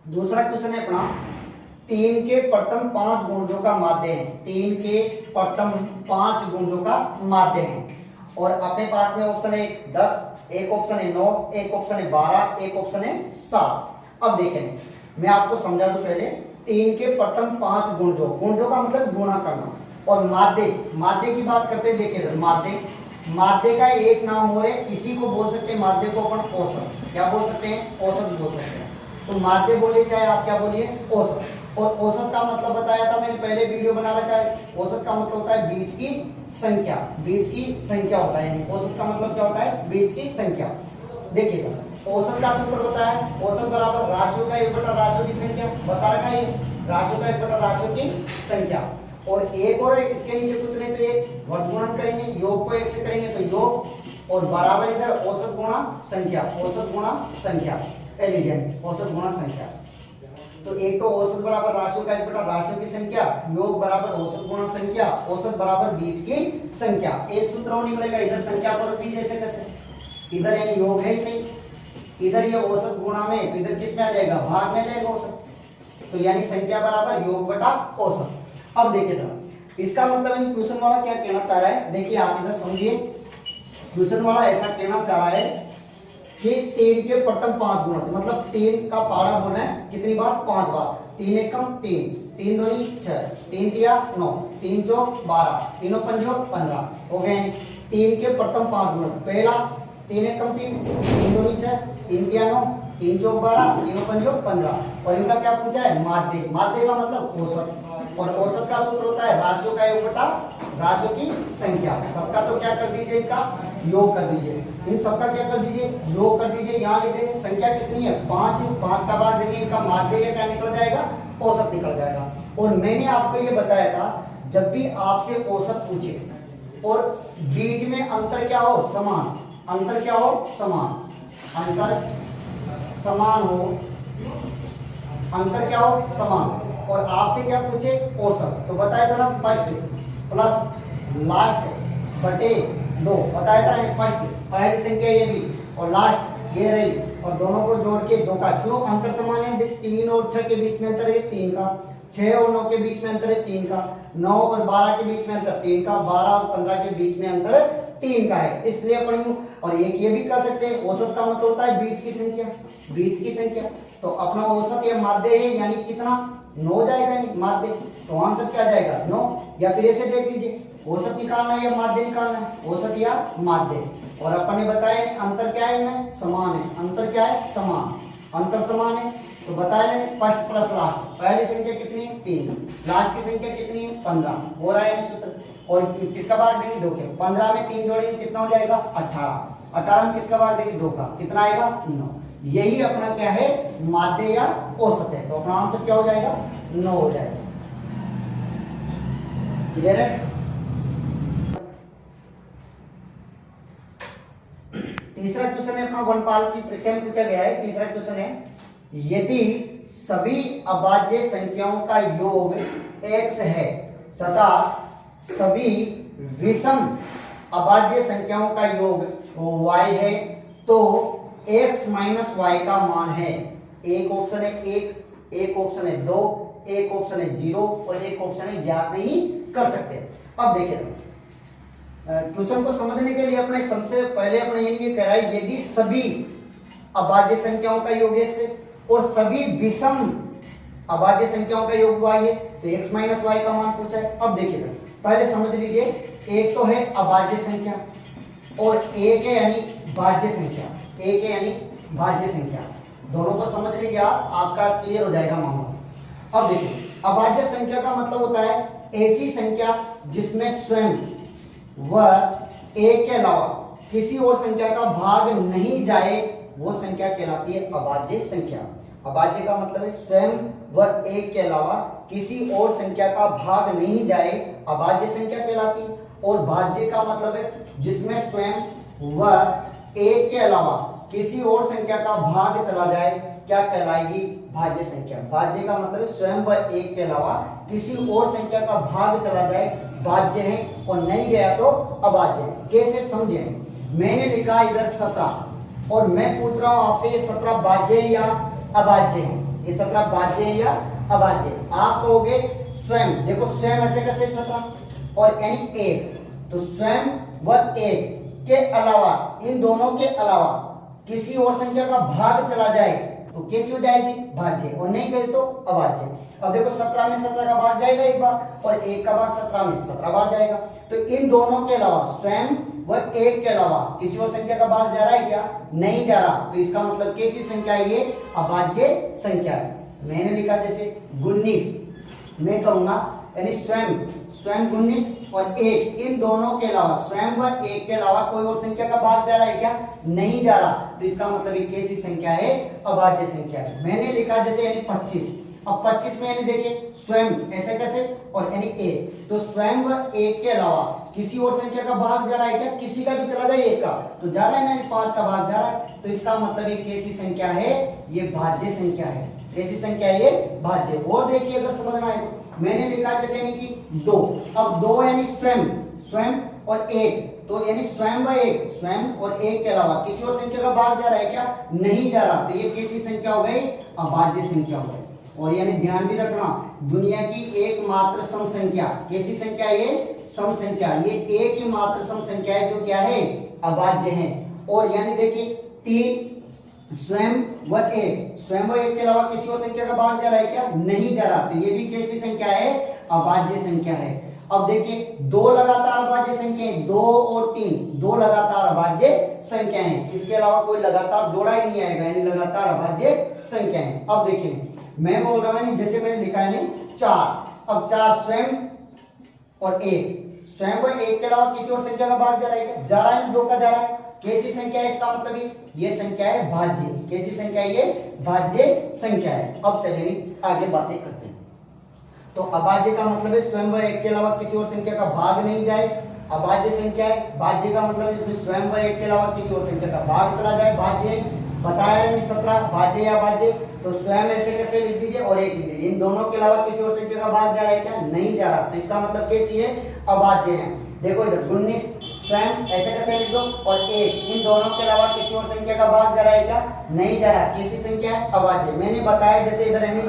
दूसरा क्वेश्चन है अपना 3 के प्रथम 5 गुणजों का माध्य है। 3 के प्रथम 5 गुणजों का माध्य है और अपने पास में ऑप्शन है 10, एक ऑप्शन है 9, एक ऑप्शन है 12, एक ऑप्शन है 7। अब देखें, मैं आपको समझा दूं पहले। 3 के प्रथम 5 गुणजों, गुणजों का मतलब गुणा करना, और माध्य, माध्य की बात करते हैं। देखिए माध्य, माध्य का एक नाम और है, इसी को बोल सकते हैं माध्य को अपन औसत। क्या बोल सकते हैं? औसत बोल सकते हैं। तो माध्य बोलिए चाहे आप क्या बोलिए, औसत। और औसत का मतलब बताया था मैंने, पहले वीडियो बना रखा है। औसत का मतलब होता है बीज की संख्या, बीज की संख्या होता है। औसत का मतलब क्या होता है? बीज की संख्या। देखिएगा औसत का सूत्र बताया, औसत बराबर राशियों का एक बटा राशियों की संख्या, बता रखा है राशियों का एक बटा राशियों की संख्या। और एक और इसके नीचे कुछ नहीं तो एक वर्गमूलन करेंगे, योग को एक से करेंगे तो योग, और बराबर इधर औसत गुणा संख्या, औसत गुणा संख्या, एलिजेंट औसत गुणा संख्या। तो एक तो औसत बराबर राशियों का एक बटा राशियों की संख्या, योग बराबर औसत गुणा संख्या, औसत बराबर बीज की संख्या। एक सूत्र और निकलेगा, इधर संख्या को रख दीजिए ऐसे कैसे, इधर यानी योग है सही, इधर ये औसत गुणा में, तो इधर किस में आ जाएगा? भाग में आ जाएगा औसत। तो यानी संख्या बराबर योग बटा औसत। अब देखिए जरा, इसका मतलब क्वेश्चन वाला क्या कहना चाह रहा है, देखिए आप इधर समझिए। क्वेश्चन वाला ऐसा कहना चाह रहा है कि 3 के प्रथम 5 गुणा, मतलब 3 का पारा बोलना है कितनी बार? 5 बार। 3 एकम 3, 3 दूनी 6, 3 तिया 9, 3 चौक 12, 3 पंजो 15 हो गए। 3 के प्रथम 5 गुणा, पहला 3 एकम 3, 3 दूनी 6, 3 तिया 9, 3 चौक 12, 3 पंजो 15। और इनका क्या पूछा है? माध्य। माध्य का मतलब औसत, और औसत का सूत्र होता है राशियों का योग बटा राशियों की संख्या। सबका तो क्या कर दीजिए, इनका योग कर दीजिए, इन सबका क्या कर दीजिए? योग कर दीजिए। यहाँ लिख देंगे संख्या कितनी है? 5, 5 का बाद देंगे, इनका माध्य क्या निकल जाएगा? औसत निकल जाएगा। और मैंने आपको ये बताया था, जब भी आपसे औसत पूछे और बीच में अंतर क्या हो? समान। अंतर क्या हो? समान। अंतर समान हो, अंतर क्या हो? समान। और आपसे क्या पूछे? औसत। तो बताया था ना, फर्स्ट प्लस लास्ट बटे 2 बताया था। फर्स्ट पहली संख्या ये भी और लास्ट ये रही, और दोनों को जोड़ के 2 का। क्यों अंतर समान है? 3 और 6 के बीच में अंतर है 3 का, 6 और 9 के बीच में अंतर है 3 का, 9 और 12 के बीच में अंतर 3 का, 12 और 15 के बीच में अंतर 3 का है, इसलिए अपन। और एक ये भी कर सकते हैं, औसत का मतलब होता है बीज की संख्या, बीज की संख्या। तो अपना औसत या माध्य है, यानी कितना? 9 जाएगा माध्य। तो आंसर क्या जाएगा? 9। या फिर ऐसे देख लीजिए, औसत निकालना है या माध्य निकालना है? औसत या माध्य। और अपन ने बताया अंतर क्या है इनमें? समान है। अंतर क्या है? समान। अंतर समान है तो बताया मैंने, फर्स्ट प्लस लास्ट। पहली संख्या कितनी है? 3, लास्ट की संख्या कितनी है? 15 हो रहा है सूत्र। और किसका भाग देंगे? 2 के। 15 में 3 जोड़ेंगे कितना हो जाएगा? 18। 18 में किसका भाग देंगे? 2 का। कितना आएगा? 9। यही अपना क्या है? माध्य या औसत है। तो अपना आंसर क्या हो जाएगा? 9 हो जाएगा। क्लियर है? तीसरा क्वेश्चन है अपना वनपाल की परीक्षा में पूछा गया है। तीसरा क्वेश्चन है, यदि सभी अभाज्य संख्याओं का योग x है तथा सभी विषम अभाज्य संख्याओं का योग y है, तो x माइनस y का मान है। एक ऑप्शन है 1, एक ऑप्शन है 2, एक ऑप्शन है 0 और एक ऑप्शन है ज्ञात नहीं कर सकते। अब देखिए क्वेश्चन को समझने के लिए अपने सबसे पहले अपने ये कह रहा है, यदि सभी अभाज्य संख्याओं का योग x है और सभी विषम अभाज्य संख्याओं का योग y है, तो x माइनस y का मान पूछा है। अब देखिए पहले समझ लीजिए, एक तो है अभाज्य संख्या और एक है यानी भाज्य संख्या, एक है यानी भाज्य संख्या। दोनों को समझ लीजिए आप, आपका क्लियर हो जाएगा मामला। अब देखिए अभाज्य संख्या का मतलब होता है ऐसी संख्या जिसमें स्वयं व एक के अलावा किसी और संख्या का भाग नहीं जाए, वो संख्या कहलाती है अभाज्य संख्या। अभाज्य का मतलब है स्वयं व एक के अलावा किसी और संख्या का भाग नहीं जाए, अभाज्य संख्या कहलाती है। और भाज्य का मतलब है जिसमें स्वयं व एक के अलावा किसी और संख्या का भाग चला जाए, क्या कहलाएगी? भाज्य संख्या। भाज्य का मतलब है स्वयं व एक के अलावा किसी और संख्या का भाग चला जाए, भाज्य है, और नहीं गया तो अभाज्य है। कैसे समझे? मैंने लिखा इधर 17 और मैं पूछ रहा हूं आपसे, ये 17 भाज्य है या अभाज्य है? ये 17 भाज्य है या अभाज्य? आप कहोगे स्वयं, देखो स्वयं ऐसे कैसे 17 और यानी एक, तो स्वयं व एक के अलावा, इन दोनों के अलावा किसी और संख्या का भाग चला जाए तो कैसी हो जाएगी? भाज्य, और नहीं गए तो अभाज्य। अब देखो 17 में 17 का भाग जाएगा एक बार, और एक का भाग 17 में 17 बार जाएगा, तो इन दोनों के अलावा स्वयं व एक के अलावा किसी और संख्या का भाग जा रहा है क्या? नहीं जा रहा, तो इसका मतलब कैसी संख्या है? ये अभाज्य संख्या है। मैंने लिखा जैसे 19, मैं कहूंगा यानी स्वयं 19 और एक, इन दोनों के अलावा, स्वयं व एक के अलावा कोई और संख्या का भाग जा रहा है क्या? नहीं जा रहा, तो इसका मतलब ये कैसी संख्या है? अभाज्य संख्या है। मैंने लिखा जैसे यानी 25, अब 25 में यानी देखिए स्वयं ऐसे कैसे और यानी एक, तो स्वयं व एक के अलावा किसी और संख्या का भाग जा रहा है क्या? किसी का भी चला जाए, एक का तो जा रहा है ना, 5 का भाग जा रहा है, तो इसका मतलब ये कैसी संख्या है? ये भाज्य संख्या है। कैसी संख्या है? ये भाज्य। और देखिए अगर समझना है तो मैंने लिखा जैसे यानी कि 2, अब 2 यानी स्वयं और एक, तो यानी स्वयं व एक, स्वयं और एक के अलावा किसी और संख्या का भाग जा रहा है क्या? नहीं जा रहा, तो ये कैसी संख्या हो गई? अभाज्य संख्या हो गई। और यानी ध्यान भी रखना, दुनिया की एकमात्र सम संख्या, कैसी संख्या है? ये सम संख्या, ये एक ही मात्र सम संख्या है जो क्या है? अभाज्य है। और यानी देखिए 3 स्वयं व एक, स्वयं व एक के अलावा किसी और संख्या का भाग जा रहा है क्या? नहीं जा रहा, तो ये भी कैसी संख्या है? अभाज्य संख्या है। अब देखिए 2 लगातार अभाज्य संख्याएं, 2 और 3, 2 लगातार अभाज्य संख्याएं, इसके अलावा कोई लगातार जोड़ा ही नहीं आएगा, यानी लगातार अभाज्य संख्याएं। अब देखिए मैं बोल रहा हूं जैसे मैंने लिखा है नहीं 4, अब 4 स्वयं और एक, स्वयं व एक के अलावा किसी और संख्या का भाग जा रहा है क्या? जा रहा है, 2 का जा रहा है, कैसी संख्या है? इसका मतलब ये संख्या है भाज्य। कैसी संख्या है? ये भाज्य संख्या है। अब चलिए आगे बातें करते हैं। तो अभाज्य का मतलब है स्वयं व एक के अलावा किसी और संख्या का भाग नहीं जाए, अभाज्य संख्या है। भाज्य का मतलब इसमें स्वयं व एक के अलावा किसी और संख्या का भाग चला जाए, भाज्य। बताया नहीं 17 भाज्य या अभाज्य, तो स्वयं ऐसे कैसे लिख दीजिए और एक लिख दीजिए, इन दोनों के अलावा किसी और संख्या का भाग जा रहा है क्या? नहीं जा रहा, तो इसका मतलब कैसी है? अभाज्य है। देखो इधर 19 स्वयं ऐसे कैसे लिख दो और एक, इन दोनों के अलावा किसी और संख्या का भाग जा रहा है क्या? नहीं जा रहा, कैसी संख्या है? अभाज्य। मैंने बताया जैसे इधर यानी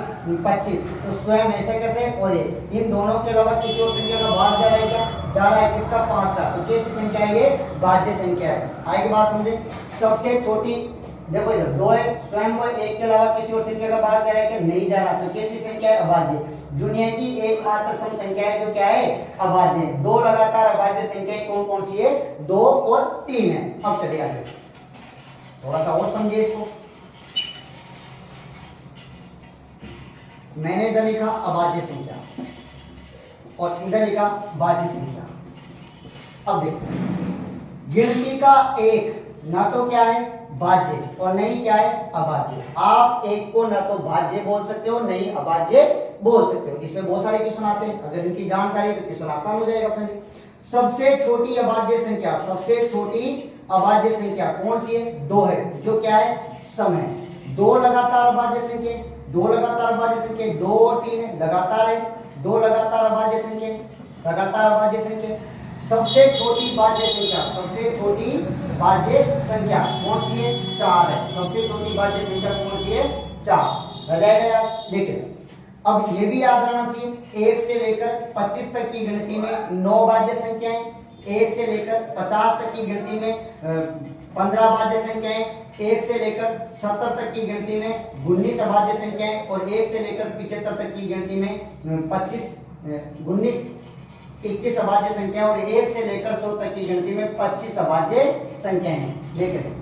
25, तो स्वयं ऐसे कैसे और एक, इन दोनों के अलावा किसी और संख्या का भाग जा रहा है क्या? जा रहा है, किसका? 5 का, तो कैसी संख्या है? ये भाज्य संख्या है। आगे बात समझे। सबसे छोटी, देखो इधर 2 है, स्वयं व एक के अलावा किसी और संख्या का भाग जा रहा है क्या? नहीं जा रहा, तो कैसी संख्या है? अभाज्य। दुनिया की एकमात्र सम संख्या है जो क्या है? अभाज्य। 2 लगातार अभाज्य संख्याएं कौन कौन सी है? 2 और 3 है। अब चलिए आगे थोड़ा सा और समझिए इसको। मैंने इधर लिखा अभाज्य संख्या और इधर लिखा भाज्य संख्या। अब देखो गिनती का एक ना तो क्या है? भाज्य, और नहीं क्या है? अभाज्य। आप एक को ना तो भाज्य बोल सकते हो, नहीं अभाज्य बोल सकते हो। इसमें बहुत सारे क्वेश्चन आते हैं, अगर इनकी जानकारी है तो क्वेश्चन आसान हो जाएगा अपने लिए। सबसे छोटी अभाज्य संख्या, सबसे छोटी अभाज्य संख्या कौन सी है? 2 है, जो क्या है? सम है। 2 लगातार अभाज्य संख्या, 2 लगातार अभाज्य संख्या, 2 और 3 है, लगातार है, 2 लगातार अभाज्य संख्या, लगातार अभाज्य संख्या। सबसे छोटी भाज्य संख्या, सबसे छोटी भाज्य संख्या कौन सी है? 4 है। सबसे छोटी भाज्य संख्या कौन सी है? 4। रह जाएगा यार। देखिए अब ये भी याद रहना चाहिए, 1 से लेकर 25 तक की गिनती में 9 भाज्य संख्याएं, 1 से लेकर 50 तक की गिनती में 15 भाज्य संख्याएं, 1 से लेकर 70 तक की गिनती में 19 अभाज्य संख्याएं और 1 से लेकर 75 तक की गिनती में 21 अभाज्य संख्या और 1 से लेकर 100 तक की गिनती में 25 अभाज्य संख्याएं हैं। देखिए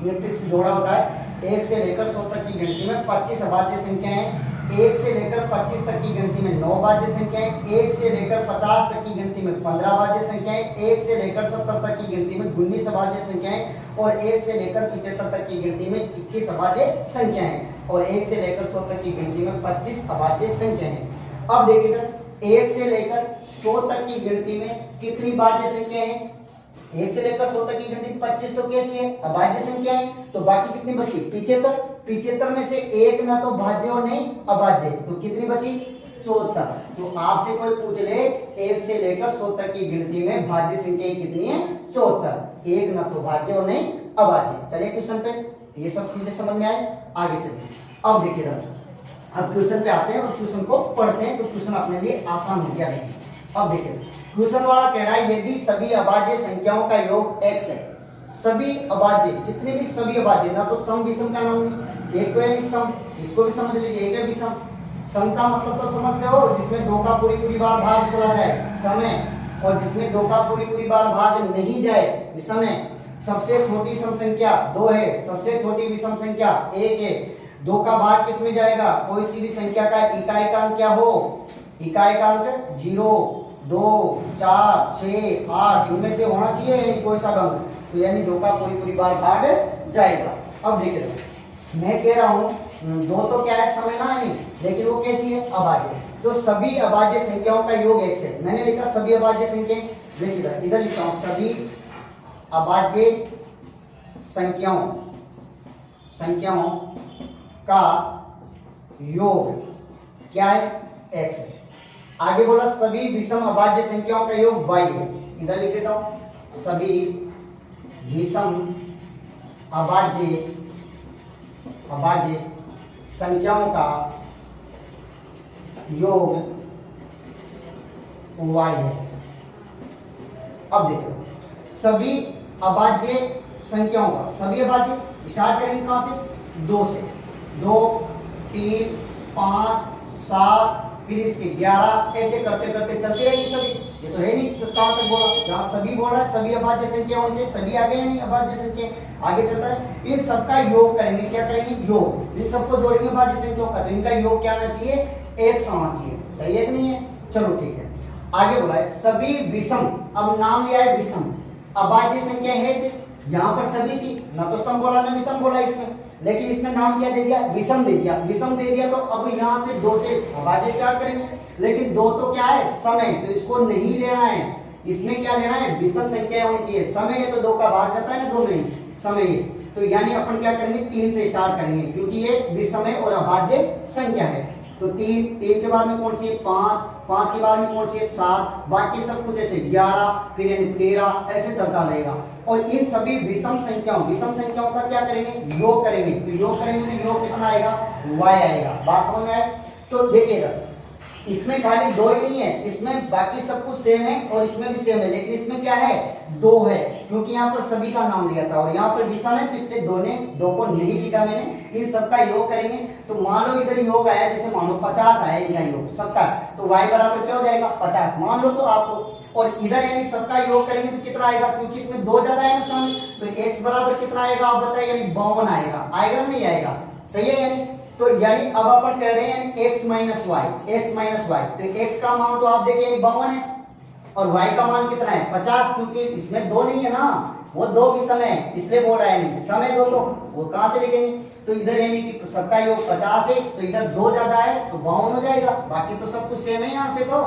ये फिक्स जोड़ा होता है, 1 से लेकर 100 तक की गिनती में 25 अभाज्य संख्याएं, 1 से लेकर 25 तक की गिनती में 9 भाज्य संख्याएं, 1 से लेकर 50 तक की गिनती में 15 भाज्य संख्याएं, 1 से लेकर 70 तक की गिनती में 19 अभाज्य संख्याएं और 1 से लेकर 75 तक की गिनती में 21 अभाज्य संख्याएं और 1 से लेकर 100 तक की गिनती में 25 अभाज्य संख्याएं। अब देखिए इधर 1 से लेकर 100 तक की गिनती में कितनी भाज्य संख्या है? 1 से लेकर 100 तक की गिनती 25 तो कैसी है? अभाज्य संख्या है, तो बाकी कितनी बची? 75। 75 में से एक ना तो भाज्य और नहीं अभाज्य, तो कितनी बची? 74। तो आपसे कोई पूछ ले 1 से लेकर 100 तक की गिनती में भाज्य संख्या कितनी है? 74। एक ना तो भाज्य और नहीं अभाज्य। चलिए क्वेश्चन पे, ये सब सीधे समझ में आए, आगे चलिए। अब देखिए अब क्वेश्चन पे आते हैं और क्वेश्चन को पढ़ते हैं, तो क्वेश्चन अपने लिए आसान हो गया है। अब देखिए क्वेश्चन वाला कह रहा है यदि सभी अभाज्य संख्याओं का योग x है, सभी अभाज्य जितने भी सभी अभाज्य, ना तो सम विषम का नाम नहीं, एक तो यानी सम, इसको भी समझ लीजिए, एक है विषम। सम का मतलब तो समझते हो, जिसमें दो का पूरी बार भाग चला जाए सम है, और जिसमें दो का पूरी बार भाग नहीं जाए विषम है। सबसे छोटी सम संख्या 2 है, सबसे छोटी विषम संख्या 1 है। 2 का भाग किस में जाएगा, कोई सी भी संख्या का इकाइकांक क्या हो, इकाइकांक 0, 2, 4, 6, 8 इनमें से होना चाहिए यानी कोई सा अंक, तो यानी 2 का पूरी बार भाग जाएगा। अब देख रहे हो मैं कह रहा हूं 2 तो क्या है समय ना नहीं, लेकिन वो कैसी है, अभाज्य। तो सभी अभाज्य संख्याओं का योग x है। मैंने लिखा सभी अभाज्य संख्याएं, देखिए इधर लिखता हूं सभी अभाज्य संख्याओं का योग क्या है, x है। आगे बोला सभी विषम अभाज्य संख्याओं का योग y है, इधर लिख देता हूं सभी विषम अभाज्य संख्याओं का योग y है। अब देखो सभी अभाज्य संख्याओं का, सभी अभाज्य स्टार्ट करेंगे कहां से, 2 से, 2, 3, 5, 7 फिर इसके 11 ऐसे करते करते चलती रहेगी सभी। ये तो है नहीं, तो कहां तक बोला, जहां सभी बोल रहा है सभी अभाज्य संख्या होनी चाहिए, सभी आगे है नहीं, अभाज्य संख्या आगे चलता है। इन सबका योग करेंगे, क्या करेंगे, योग, इन सबको जोड़ेंगे अभाज्य संख्याओं का, तो इनका योग क्या आना चाहिए, एक आना चाहिए। सही है कि नहीं है, चलो ठीक है। आगे बोला है सभी विषम, अब नाम लिया है विषम अभाज्य संख्या है से, यहाँ पर सभी थी, ना तो सम बोला ना विषम बोला इसमें, लेकिन इसमें नाम क्या दे दिया, विषम दे दिया। विषम दे दिया तो अब यहाँ से 2 से अभाज्य स्टार्ट करेंगे, लेकिन 2 तो क्या है, समय, तो इसको नहीं लेना है, इसमें क्या लेना है, विषम संख्या होनी चाहिए। समय है तो 2 का भाग जाता है ना 2 में, समय, तो यानी अपन क्या करेंगे 3 से स्टार्ट करेंगे, क्योंकि ये विषम है और अभाज्य संख्या है। तो 3 के बाद में कौन सी है, 5 के बाद में कौन सी है, 7, बाकी सब कुछ ऐसे 11 फिर यानी 13 ऐसे चलता रहेगा। और इन सभी विषम संख्याओं का क्या करेंगे, योग करेंगे, तो योग करेंगे तो योग कितना आएगा, y आएगा। बात समझ में आए, तो देखिएगा इसमें खाली 2 ही नहीं है, इसमें बाकी सब कुछ सेम है और इसमें भी सेम है, लेकिन इसमें क्या है, 2 है, क्योंकि यहाँ पर सभी का नाम लिया था और यहाँ पर विषम है, तो इसलिए 2 को नहीं लिखा मैंने। इन सबका योग करेंगे तो मान लो इधर योग आया, जैसे मान लो 50 आया इनका योग सबका, तो y बराबर क्या हो जाएगा, 50 मान लो तो आपको, और इधर यानी सबका योग करेंगे तो कितना आएगा, क्योंकि इसमें 2 ज्यादा है ना समय, तो x बराबर कितना आएगा आप बताइए, यानी 52 आएगा, आएगा नहीं आएगा, सही है यानी। तो यानी अब अपन कह रहे हैं यानी x माइनस y, तो x का मान तो आप देखिए 52 है और y का मान कितना है 50, क्योंकि इसमें 2 नहीं है ना, वो 2 विषम है इसलिए बोल रहा है, नहीं समय 2 तो वो कहां से लिखेंगे, तो इधर यानी कि सबका योग 50 है, तो इधर 2 ज्यादा है तो 52 हो जाएगा, बाकी तो सब कुछ सेम है यहाँ से तो,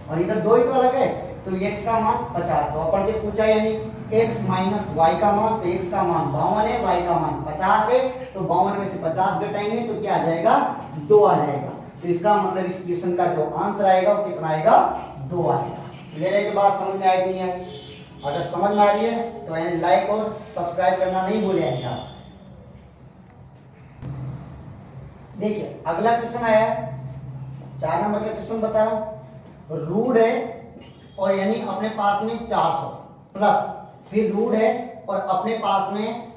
और इधर 2 ही तो अलग है, तो x का मान 50। तो अपन से पूछा यानी x माइनस y का मान, तो x का मान 52 है, y का मान 50 है, तो 52 में से 50 घटाएंगे तो क्या आ जाएगा, 2 आ जाएगा। तो इसका मतलब इस क्वेश्चन का जो आंसर आएगा वो कितना आएगा, 2 आएगा। क्लियर है कि बात समझ में आई नहीं आई? अगर समझ में आ रही है तो यानी लाइक और सब्सक्राइब करना नहीं भूलें आप। देखिए अगला क्वेश्चन आया है, 4 नंबर का क्वेश्चन बता रहा हूं, रूट है और यानी अपने पास में 400 प्लस, फिर रूट है और अपने पास में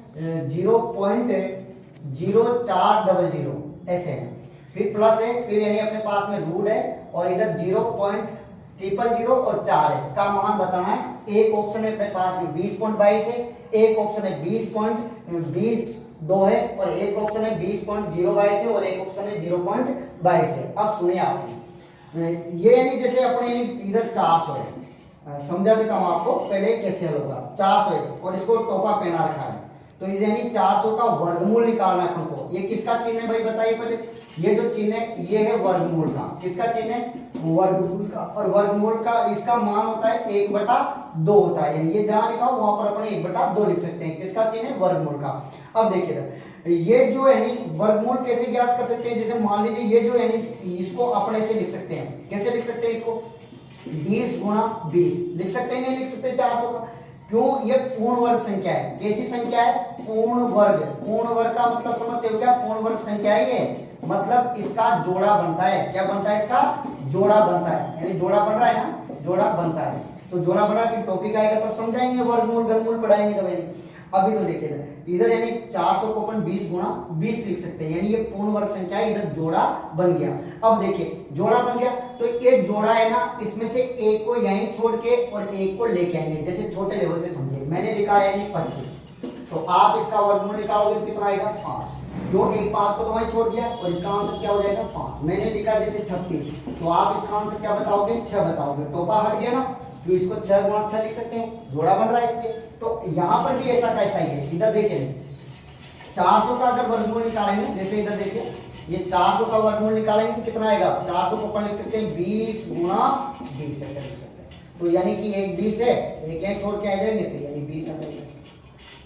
0.0400 ऐसे है, फिर प्लस है, फिर यानी अपने पास में रूट है और इधर 0.000 और 4 है का मान बताना है। एक ऑप्शन है अपने पास में 20.22 है, एक ऑप्शन है 20.22 है और एक ऑप्शन है 20.022 है और एक ऑप्शन है 0.22 है। अब सुनिए आप, ये यानी जैसे अपने इधर 400 है, समझा देता हूं आपको पहले कैसे हल होगा। 400 है और इसको टोपा पहना रखा है, तो ये यानी 400 का वर्गमूल निकालना है अपन को। ये किसका चिन्ह है भाई बताइए पहले, ये जो चिन्ह है ये है वर्गमूल का, किसका चिन्ह है, वर्गमूल का, और वर्गमूल का इसका मान होता है 1/2 होता है, यानी ये जहां लिखा हो वहां पर अपन 1/2 लिख सकते हैं, किसका चिन्ह है, वर्गमूल का। अब देखिएगा ये जो है वर्गमूल कैसे ज्ञात कर सकते हैं, जैसे मान लीजिए ये जो है इसको अपने से लिख सकते हैं, कैसे लिख सकते हैं इसको, 20 गुणा 20 लिख सकते हैं, नहीं लिख सकते 400 का, क्यों? ये पूर्ण वर्ग संख्या है। कैसी संख्या है? पूर्ण वर्ग। पूर्ण वर्ग का मतलब समझते हो क्या? पूर्ण वर्ग संख्या है ये, मतलब इसका जोड़ा बनता है। क्या बनता है? इसका जोड़ा बनता है, यानी जोड़ा बन रहा है ना, जोड़ा बनता है। तो जोड़ा बना, फिर टॉपिक आएगा तब समझाएंगे, वर्गमूल घनमूल पढ़ाएंगे तब। अभी तो देखिए इधर यानी 400 को अपन 20 गुणा 20 लिख सकते हैं, यानी ये पूर्ण वर्ग संख्या है, इधर जोड़ा बन गया। अब देखिए जोड़ा बन गया तो ये जोड़ा है ना, इसमें से एक को यहीं छोड़ के और एक को लेके आएंगे, जैसे छोटे लेवल से समझे। मैंने लिखा है यानी 25, तो आप इसका वर्गमूल निकालोगे तो कितना आएगा? 5। क्यों? एक 5 को तो वहीं छोड़ दिया और इसका आंसर क्या हो जाएगा? 5। मैंने लिखा जैसे 36, तो आप इसका आंसर क्या बताओगे? 6 बताओगे। टोपा हट गया ना, तो इसको 6 गुणा 6 लिख सकते हैं, जोड़ा बन रहा है इसके। तो यहाँ पर भी ऐसा कैसा ही है। इधर देखिए 400 का अगर वर्गमूल निकालेंगे, जैसे इधर देखिए ये 400 का वर्गमूल निकालेंगे तो कितना आएगा? 400 को अपन लिख सकते हैं 20 गुणा 20 ऐसे लिख सकते हैं। तो यानी कि एक 20 है, एक छोड़ के आ जाएंगे तो यानी 20 आ जाएगा।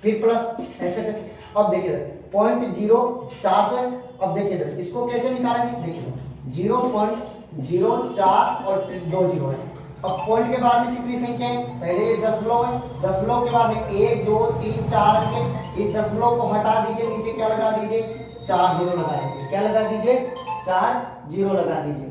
फिर प्लस ऐसे कैसे? अब देखिए 0.0400 है। अब देखिए इसको कैसे निकालेंगे? देखिए 0.04 और 2 जीरो है। अब पॉइंट के बाद में कितनी संख्या है? पहले ये दशमलव है, दशमलव के बाद में 1 2 3 4 अंक है। इस दशमलव को हटा दीजिए, नीचे क्या लगा दीजिए? 4 जीरो लगा दीजिए। क्या लगा दीजिए? 4 जीरो लगा दीजिए।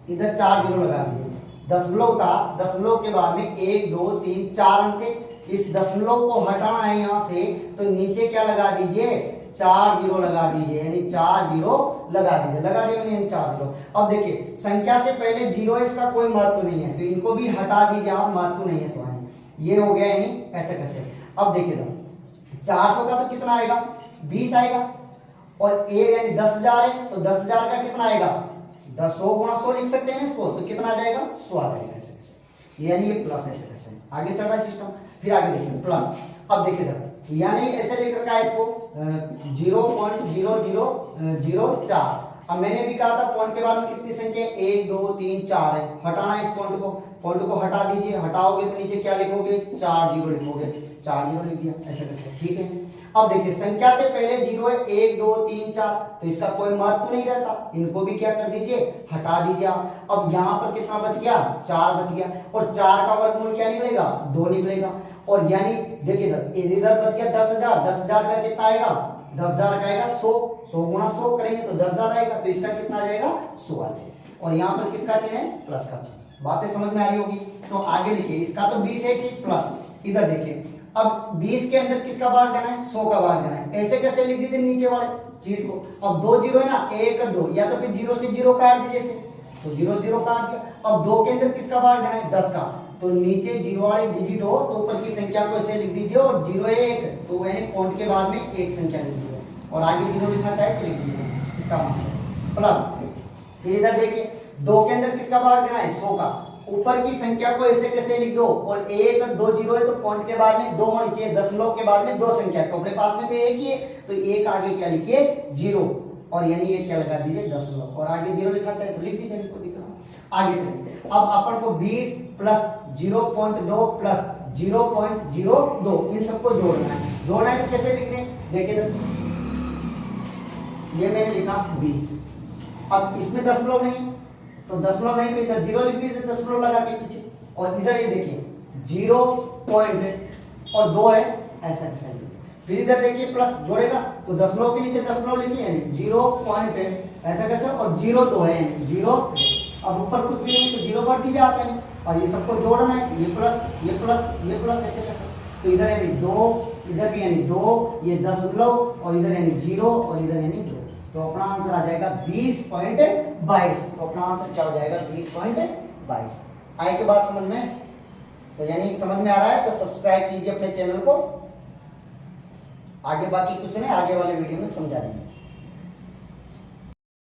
इधर 4 जीरो लगा दीजिए। दशमलव था, दशमलव के बाद में 1 2 3 4 अंक है। इस दशमलव को हटाना है यहाँ से, तो नीचे क्या लगा दीजिए? 4 जीरो लगा दीजिए, यानी 4 जीरो लगा दीजिए। लगा दिया मैंने 4 जीरो। अब देखिए संख्या से पहले जीरो है, इसका कोई महत्व नहीं है, तो इनको भी हटा दीजिए आप, महत्व नहीं है तो ये हो गया, यानी ऐसे कैसे। अब देखिए 400 का तो कितना आएगा? 20 आएगा, और ए यानी 10,000 है, तो 10,000 का कितना आएगा? 100 गुणा 100 लिख सकते हैं इसको, तो कितना आ जाएगा? 100 आ जाएगा ऐसे कैसे, यानी ये प्लस ऐसे कैसे। आगे चल रहा है सिस्टम, फिर आगे देखिए प्लस। अब देखिए यानी ऐसे लिख रखा है इसको 0.0004। अब मैंने भी कहा था पॉइंट के बाद में कितनी संख्या है? 1 2 3 4 है। हटाना है इस पॉइंट को हटा दीजिए। हटाओगे तो नीचे क्या लिखोगे? 4 जीरो लिखोगे। 4 जीरो लिख दिया ऐसे कैसे, ठीक है। अब देखिए संख्या से पहले जीरो है, 1 2 3 4, तो इसका कोई महत्व नहीं रहता, इनको भी क्या कर दीजिए? हटा दीजिए आप। अब यहाँ पर कितना बच गया? 4 बच गया, और 4 का वर्गमूल क्या निकलेगा? 2 निकलेगा। और यानी देखिए इधर बच गया 10,000। 10,000 का कितना आएगा? 10,000 का आएगा 100 गुणा 100 करेंगे तो 10,000 आएगा, तो इसका कितना आ जाएगा? 100 आ जाएगा। और यहाँ पर किसका चिन्ह है? प्लस का चिन्ह। बातें समझ में आ रही होगी। तो आगे लिखिए, इसका तो 20 है इसी प्लस। इधर देखिए अब 20 के अंदर किसका भाग देना है? 100 का भाग देना है। ऐसे कैसे लिख दीजिए नीचे वाले चीज को? अब 2 जीरो है ना, 1 और 2, या तो फिर 0 से 0 काट दीजिए से, तो 0 0 काट दिया। अब 2 के अंदर किसका भाग देना है? 10 का, तो नीचे जीरो वाले डिजिट हो तो ऊपर की संख्या को ऐसे लिख दीजिए, और 0 है 1, तो यानी पॉइंट के बाद में एक संख्या लिख दीजिए, और आगे 0 लिखना चाहे तो लिख दीजिए, इसका मतलब प्लस। फिर इधर देखिए 2 के अंदर किसका भाग देना है? 100 का, ऊपर की संख्या को ऐसे कैसे लिख दो, और 1 और 2 जीरो है तो पॉइंट के बाद में 2 होनी चाहिए, दशमलव के बाद में 2 संख्या है, तो अपने पास में तो एक ही है, तो एक आगे क्या लिखिए? 0, और यानी ये क्या लगा दीजिए? दशमलव, और आगे 0 लिखना चाहे तो लिख दीजिए, इसको दिख रहा आगे चलिए। अब अपन को 20 प्लस 0.2 प्लस 0.02 इन सबको जोड़ना है। जोड़ना है तो कैसे लिखने? देखिए ये मैंने लिखा 20, अब इसमें दशमलव नहीं, तो दशमलव नहीं तो इधर 0 लिख दीजिए दशमलव लगा के पीछे, और इधर ये देखिए 0 पॉइंट और 2 है, ऐसा कैसे लिखिए। फिर इधर देखिए प्लस जोड़ेगा तो दशमलव के नीचे दशमलव लिखिए, यानी 0 पॉइंट ऐसा कैसे, और 0 तो है यानी 0। अब ऊपर कुछ भी नहीं तो 0 भर दीजिए आप, यानी और ये सबको जोड़ना है, ये प्लस ये प्लस ये प्लस ऐसे कैसे, तो इधर यानी 2, इधर भी यानी 2, ये दशमलव, और इधर यानी 0 और इधर यानी 2, तो अपना आंसर आ जाएगा 20.22। तो अपना आंसर क्या हो जाएगा? 20.22। आए के बाद समझ में, तो यानी समझ में आ रहा है तो सब्सक्राइब कीजिए अपने चैनल को। आगे बाकी क्वेश्चन है आगे वाले वीडियो में समझा देंगे।